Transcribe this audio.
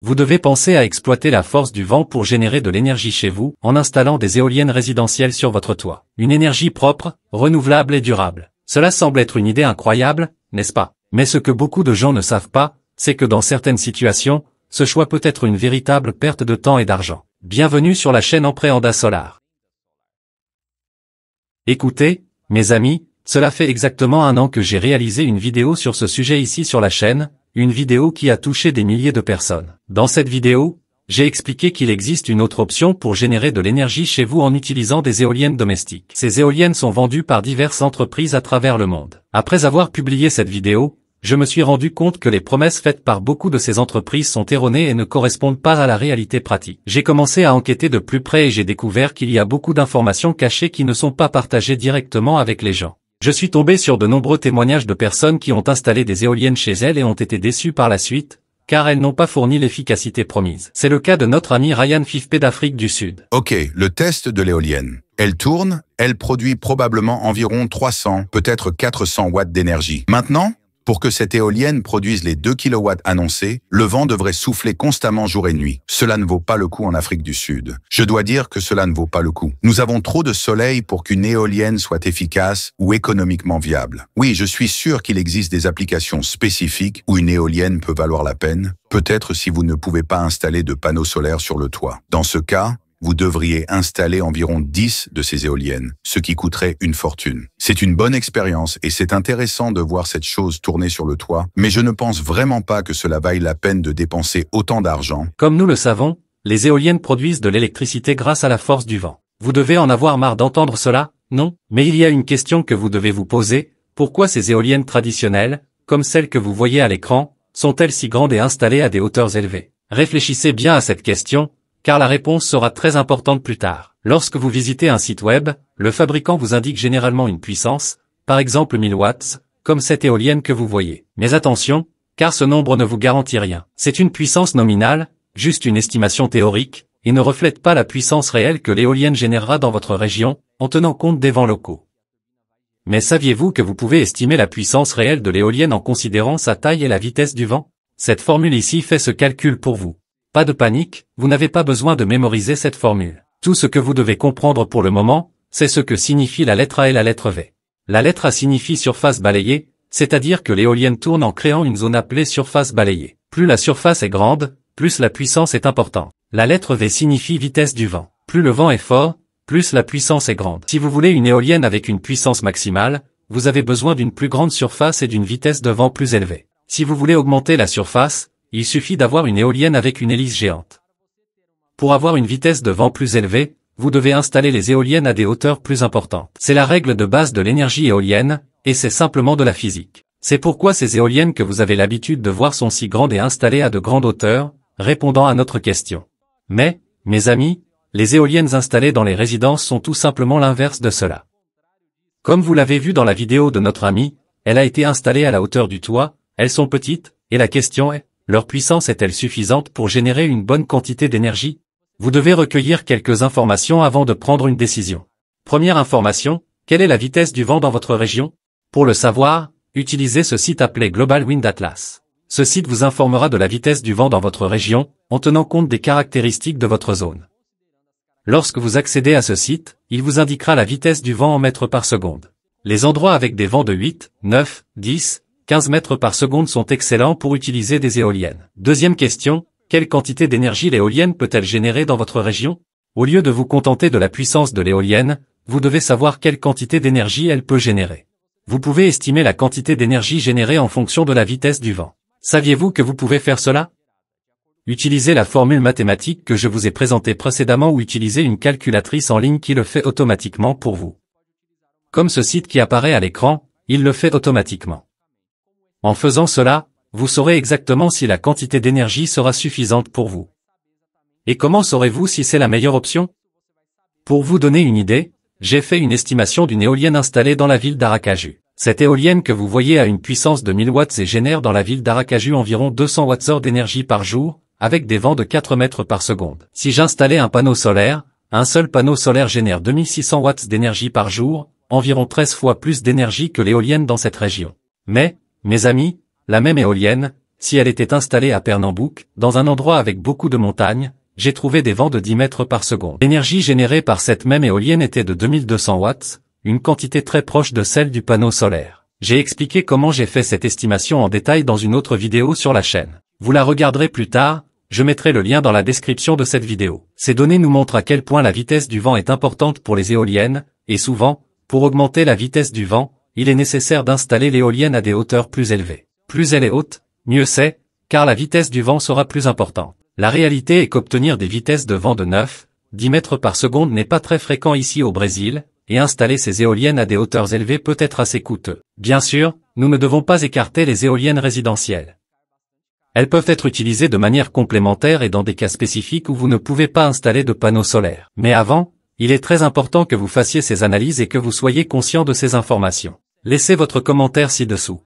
Vous devez penser à exploiter la force du vent pour générer de l'énergie chez vous en installant des éoliennes résidentielles sur votre toit. Une énergie propre, renouvelable et durable. Cela semble être une idée incroyable, n'est-ce pas? Mais ce que beaucoup de gens ne savent pas, c'est que dans certaines situations, ce choix peut être une véritable perte de temps et d'argent. Bienvenue sur la chaîne Empréanda Solar. Écoutez, mes amis, cela fait exactement 1 an que j'ai réalisé une vidéo sur ce sujet ici sur la chaîne, une vidéo qui a touché des milliers de personnes. Dans cette vidéo, j'ai expliqué qu'il existe une autre option pour générer de l'énergie chez vous en utilisant des éoliennes domestiques. Ces éoliennes sont vendues par diverses entreprises à travers le monde. Après avoir publié cette vidéo, je me suis rendu compte que les promesses faites par beaucoup de ces entreprises sont erronées et ne correspondent pas à la réalité pratique. J'ai commencé à enquêter de plus près et j'ai découvert qu'il y a beaucoup d'informations cachées qui ne sont pas partagées directement avec les gens. Je suis tombé sur de nombreux témoignages de personnes qui ont installé des éoliennes chez elles et ont été déçues par la suite, car elles n'ont pas fourni l'efficacité promise. C'est le cas de notre ami Ryan Fifpe d'Afrique du Sud. Ok, le test de l'éolienne. Elle tourne, elle produit probablement environ 300, peut-être 400 watts d'énergie. Maintenant, pour que cette éolienne produise les 2 kW annoncés, le vent devrait souffler constamment jour et nuit. Cela ne vaut pas le coup en Afrique du Sud. Je dois dire que cela ne vaut pas le coup. Nous avons trop de soleil pour qu'une éolienne soit efficace ou économiquement viable. Oui, je suis sûr qu'il existe des applications spécifiques où une éolienne peut valoir la peine, peut-être si vous ne pouvez pas installer de panneaux solaires sur le toit. Dans ce cas, vous devriez installer environ 10 de ces éoliennes, ce qui coûterait une fortune. C'est une bonne expérience et c'est intéressant de voir cette chose tourner sur le toit, mais je ne pense vraiment pas que cela vaille la peine de dépenser autant d'argent. Comme nous le savons, les éoliennes produisent de l'électricité grâce à la force du vent. Vous devez en avoir marre d'entendre cela, non? Mais il y a une question que vous devez vous poser, pourquoi ces éoliennes traditionnelles, comme celles que vous voyez à l'écran, sont-elles si grandes et installées à des hauteurs élevées? Réfléchissez bien à cette question, car la réponse sera très importante plus tard. Lorsque vous visitez un site web, le fabricant vous indique généralement une puissance, par exemple 1000 watts, comme cette éolienne que vous voyez. Mais attention, car ce nombre ne vous garantit rien. C'est une puissance nominale, juste une estimation théorique, et ne reflète pas la puissance réelle que l'éolienne générera dans votre région, en tenant compte des vents locaux. Mais saviez-vous que vous pouvez estimer la puissance réelle de l'éolienne en considérant sa taille et la vitesse du vent? Cette formule ici fait ce calcul pour vous. Pas de panique, vous n'avez pas besoin de mémoriser cette formule. Tout ce que vous devez comprendre pour le moment, c'est ce que signifie la lettre A et la lettre V. La lettre A signifie surface balayée, c'est-à-dire que l'éolienne tourne en créant une zone appelée surface balayée. Plus la surface est grande, plus la puissance est importante. La lettre V signifie vitesse du vent. Plus le vent est fort, plus la puissance est grande. Si vous voulez une éolienne avec une puissance maximale, vous avez besoin d'une plus grande surface et d'une vitesse de vent plus élevée. Si vous voulez augmenter la surface, il suffit d'avoir une éolienne avec une hélice géante. Pour avoir une vitesse de vent plus élevée, vous devez installer les éoliennes à des hauteurs plus importantes. C'est la règle de base de l'énergie éolienne, et c'est simplement de la physique. C'est pourquoi ces éoliennes que vous avez l'habitude de voir sont si grandes et installées à de grandes hauteurs, répondant à notre question. Mais, mes amis, les éoliennes installées dans les résidences sont tout simplement l'inverse de cela. Comme vous l'avez vu dans la vidéo de notre ami, elle a été installée à la hauteur du toit, elles sont petites, et la question est, leur puissance est-elle suffisante pour générer une bonne quantité d'énergie? Vous devez recueillir quelques informations avant de prendre une décision. Première information, quelle est la vitesse du vent dans votre région? Pour le savoir, utilisez ce site appelé Global Wind Atlas. Ce site vous informera de la vitesse du vent dans votre région, en tenant compte des caractéristiques de votre zone. Lorsque vous accédez à ce site, il vous indiquera la vitesse du vent en mètres par seconde. Les endroits avec des vents de 8, 9, 10, 15 mètres par seconde sont excellents pour utiliser des éoliennes. Deuxième question, quelle quantité d'énergie l'éolienne peut-elle générer dans votre région? Au lieu de vous contenter de la puissance de l'éolienne, vous devez savoir quelle quantité d'énergie elle peut générer. Vous pouvez estimer la quantité d'énergie générée en fonction de la vitesse du vent. Saviez-vous que vous pouvez faire cela? Utilisez la formule mathématique que je vous ai présentée précédemment ou utilisez une calculatrice en ligne qui le fait automatiquement pour vous. Comme ce site qui apparaît à l'écran, il le fait automatiquement. En faisant cela, vous saurez exactement si la quantité d'énergie sera suffisante pour vous. Et comment saurez-vous si c'est la meilleure option? Pour vous donner une idée, j'ai fait une estimation d'une éolienne installée dans la ville d'Aracaju. Cette éolienne que vous voyez a une puissance de 1000 watts et génère dans la ville d'Aracaju environ 200 Wh d'énergie par jour, avec des vents de 4 mètres par seconde. Si j'installais un panneau solaire, un seul panneau solaire génère 2600 watts d'énergie par jour, environ 13 fois plus d'énergie que l'éolienne dans cette région. Mais, mes amis, la même éolienne, si elle était installée à Pernambouc, dans un endroit avec beaucoup de montagnes, j'ai trouvé des vents de 10 mètres par seconde. L'énergie générée par cette même éolienne était de 2200 watts, une quantité très proche de celle du panneau solaire. J'ai expliqué comment j'ai fait cette estimation en détail dans une autre vidéo sur la chaîne. Vous la regarderez plus tard, je mettrai le lien dans la description de cette vidéo. Ces données nous montrent à quel point la vitesse du vent est importante pour les éoliennes, et souvent, pour augmenter la vitesse du vent, il est nécessaire d'installer l'éolienne à des hauteurs plus élevées. Plus elle est haute, mieux c'est, car la vitesse du vent sera plus importante. La réalité est qu'obtenir des vitesses de vent de 9-10 mètres par seconde n'est pas très fréquent ici au Brésil, et installer ces éoliennes à des hauteurs élevées peut être assez coûteux. Bien sûr, nous ne devons pas écarter les éoliennes résidentielles. Elles peuvent être utilisées de manière complémentaire et dans des cas spécifiques où vous ne pouvez pas installer de panneaux solaires. Mais avant, il est très important que vous fassiez ces analyses et que vous soyez conscient de ces informations. Laissez votre commentaire ci-dessous.